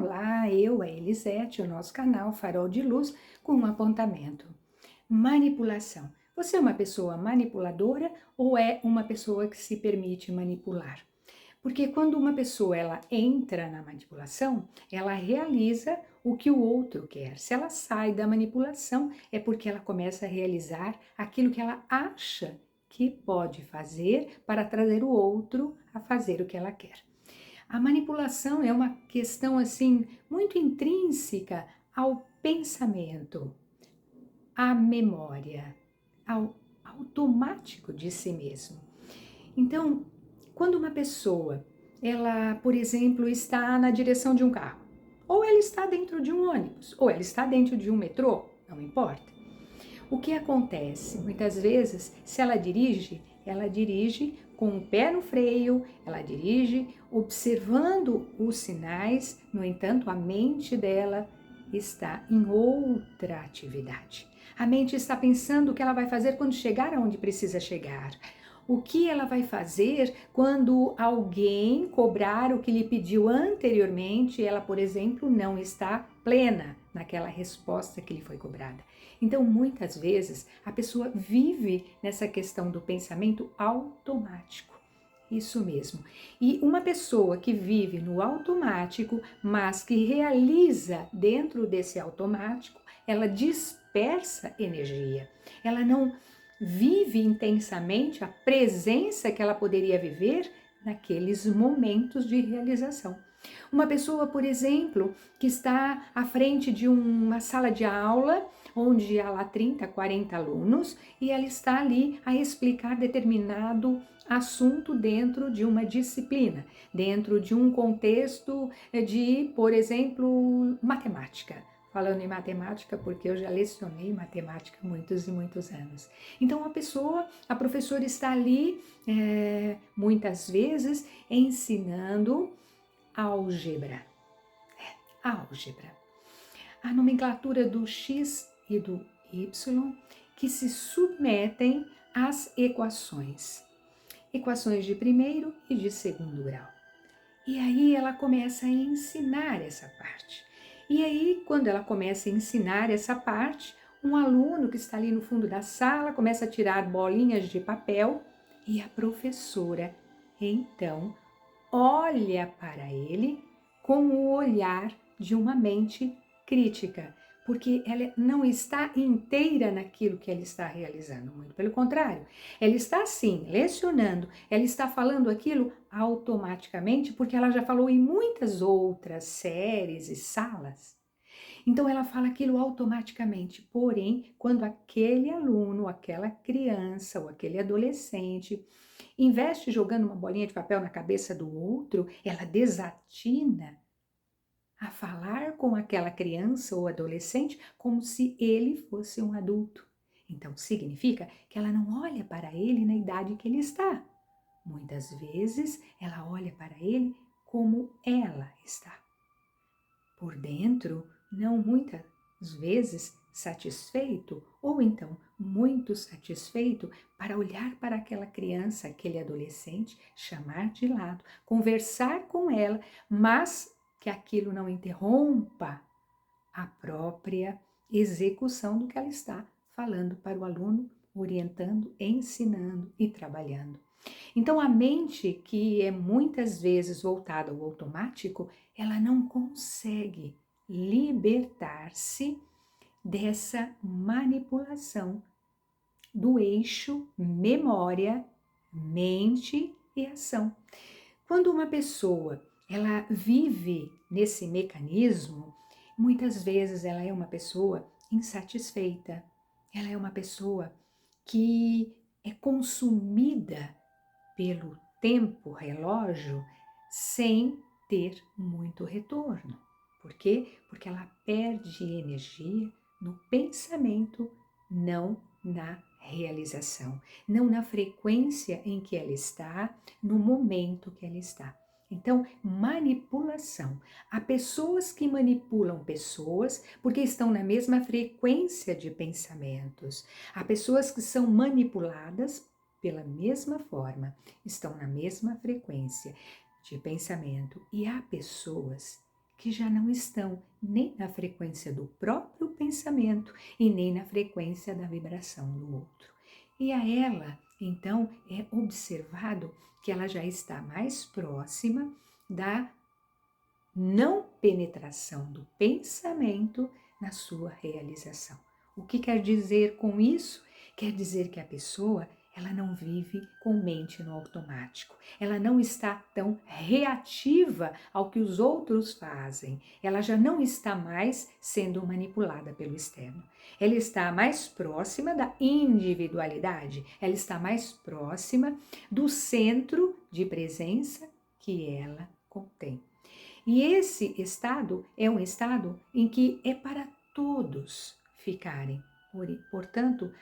Olá, eu, a Elisete, o nosso canal Farol de Luz com um apontamento. Manipulação. Você é uma pessoa manipuladora ou é uma pessoa que se permite manipular? Porque quando uma pessoa ela entra na manipulação, ela realiza o que o outro quer. Se ela sai da manipulação, é porque ela começa a realizar aquilo que ela acha que pode fazer para trazer o outro a fazer o que ela quer. A manipulação é uma questão assim muito intrínseca ao pensamento, à memória, ao automático de si mesmo. Então, quando uma pessoa, ela, por exemplo, está na direção de um carro, ou ela está dentro de um ônibus, ou ela está dentro de um metrô, não importa. O que acontece? Muitas vezes, se ela dirige com o pé no freio, ela dirige observando os sinais, no entanto, a mente dela está em outra atividade. A mente está pensando o que ela vai fazer quando chegar aonde precisa chegar. O que ela vai fazer quando alguém cobrar o que lhe pediu anteriormente, ela, por exemplo, não está plena naquela resposta que lhe foi cobrada. Então, muitas vezes, a pessoa vive nessa questão do pensamento automático. Isso mesmo. E uma pessoa que vive no automático, mas que realiza dentro desse automático, ela dispersa energia. Ela não vive intensamente a presença que ela poderia viver naqueles momentos de realização. Uma pessoa, por exemplo, que está à frente de uma sala de aula, onde há lá 30, 40 alunos, e ela está ali a explicar determinado assunto dentro de uma disciplina, dentro de um contexto de, por exemplo, matemática. Falando em matemática, porque eu já lecionei matemática muitos e muitos anos. Então, a professora está ali, muitas vezes, ensinando álgebra. Álgebra. A nomenclatura do x e do y que se submetem às equações. Equações de primeiro e de segundo grau. E aí ela começa a ensinar essa parte. E aí, quando ela começa a ensinar essa parte, um aluno que está ali no fundo da sala começa a tirar bolinhas de papel e a professora, então, olha para ele com o olhar de uma mente crítica, porque ela não está inteira naquilo que ela está realizando, muito pelo contrário. Ela está sim lecionando, ela está falando aquilo automaticamente, porque ela já falou em muitas outras séries e salas. Então ela fala aquilo automaticamente, porém, quando aquele aluno, aquela criança ou aquele adolescente investe jogando uma bolinha de papel na cabeça do outro, ela desatina a falar com aquela criança ou adolescente como se ele fosse um adulto. Então significa que ela não olha para ele na idade que ele está. Muitas vezes ela olha para ele como ela está. Por dentro, não muitas vezes satisfeito, ou então muito satisfeito para olhar para aquela criança, aquele adolescente, chamar de lado, conversar com ela, mas que aquilo não interrompa a própria execução do que ela está falando para o aluno, orientando, ensinando e trabalhando. Então, a mente, que é muitas vezes voltada ao automático, ela não consegue libertar-se dessa manipulação do eixo memória, mente e ação. Quando uma pessoa ela vive nesse mecanismo, muitas vezes ela é uma pessoa insatisfeita, ela é uma pessoa que é consumida pelo tempo, relógio, sem ter muito retorno. Por quê? Porque ela perde energia no pensamento, não na realização, não na frequência em que ela está, no momento que ela está. Então, manipulação. Há pessoas que manipulam pessoas porque estão na mesma frequência de pensamentos. Há pessoas que são manipuladas pela mesma forma, estão na mesma frequência de pensamento. E há pessoas que já não estão nem na frequência do próprio pensamento e nem na frequência da vibração do outro. E a ela, então, é observado que ela já está mais próxima da não penetração do pensamento na sua realização. O que quer dizer com isso? Quer dizer que a pessoa, ela não vive com mente no automático. Ela não está tão reativa ao que os outros fazem. Ela já não está mais sendo manipulada pelo externo. Ela está mais próxima da individualidade. Ela está mais próxima do centro de presença que ela contém. E esse estado é um estado em que é para todos ficarem. Portanto,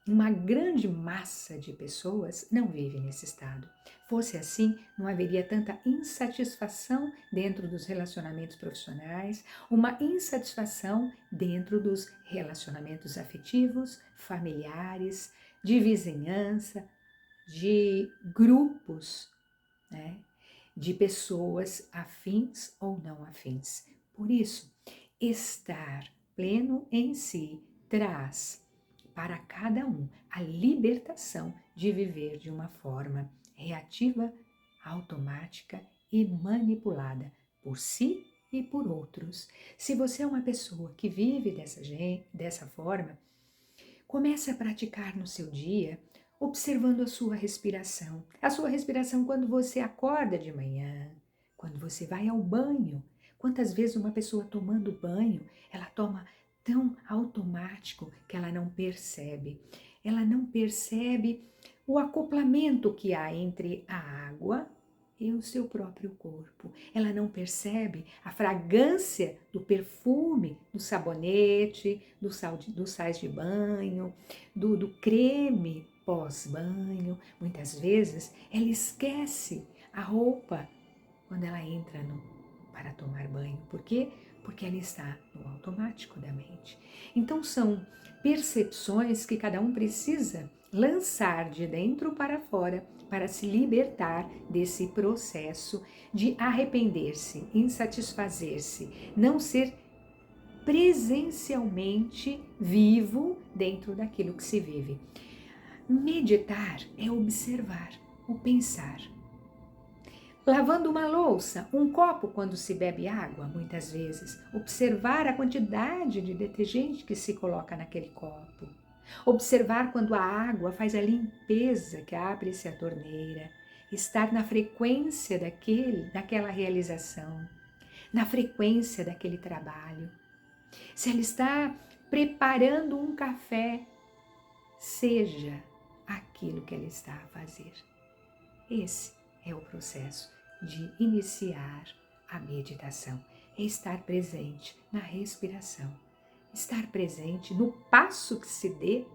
uma grande massa de pessoas não vive nesse estado. Fosse assim, não haveria tanta insatisfação dentro dos relacionamentos profissionais, uma insatisfação dentro dos relacionamentos afetivos, familiares, de vizinhança, de grupos, né? De pessoas afins ou não afins. Por isso, estar pleno em si traz para cada um a libertação de viver de uma forma reativa, automática e manipulada por si e por outros. Se você é uma pessoa que vive dessa forma, comece a praticar no seu dia, observando a sua respiração. A sua respiração quando você acorda de manhã, quando você vai ao banho. Quantas vezes uma pessoa tomando banho, ela toma tão automático que ela não percebe. Ela não percebe o acoplamento que há entre a água e o seu próprio corpo. Ela não percebe a fragrância do perfume, do sabonete, dos sais de banho, do creme pós-banho. Muitas vezes ela esquece a roupa quando ela entra para tomar banho. Por quê? Porque ela está no automático da mente. Então são percepções que cada um precisa lançar de dentro para fora para se libertar desse processo de arrepender-se, insatisfazer-se, não ser presencialmente vivo dentro daquilo que se vive. Meditar é observar o pensar. Lavando uma louça, um copo quando se bebe água, muitas vezes, observar a quantidade de detergente que se coloca naquele copo. Observar quando a água faz a limpeza, que abre-se a torneira. Estar na frequência daquela realização, na frequência daquele trabalho. Se ela está preparando um café, seja aquilo que ela está a fazer. Esse é o processo de iniciar a meditação. É estar presente na respiração, estar presente no passo que se dê,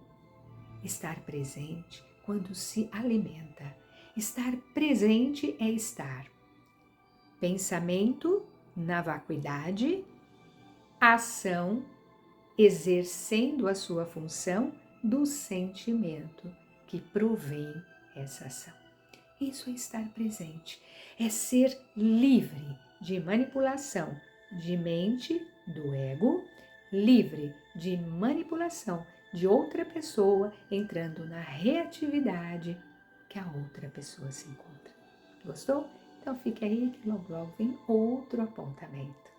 estar presente quando se alimenta. Estar presente é estar pensamento na vacuidade, ação exercendo a sua função do sentimento que provém essa ação. Isso é estar presente, é ser livre de manipulação de mente, do ego, livre de manipulação de outra pessoa, entrando na reatividade que a outra pessoa se encontra. Gostou? Então fique aí que logo logo vem outro apontamento.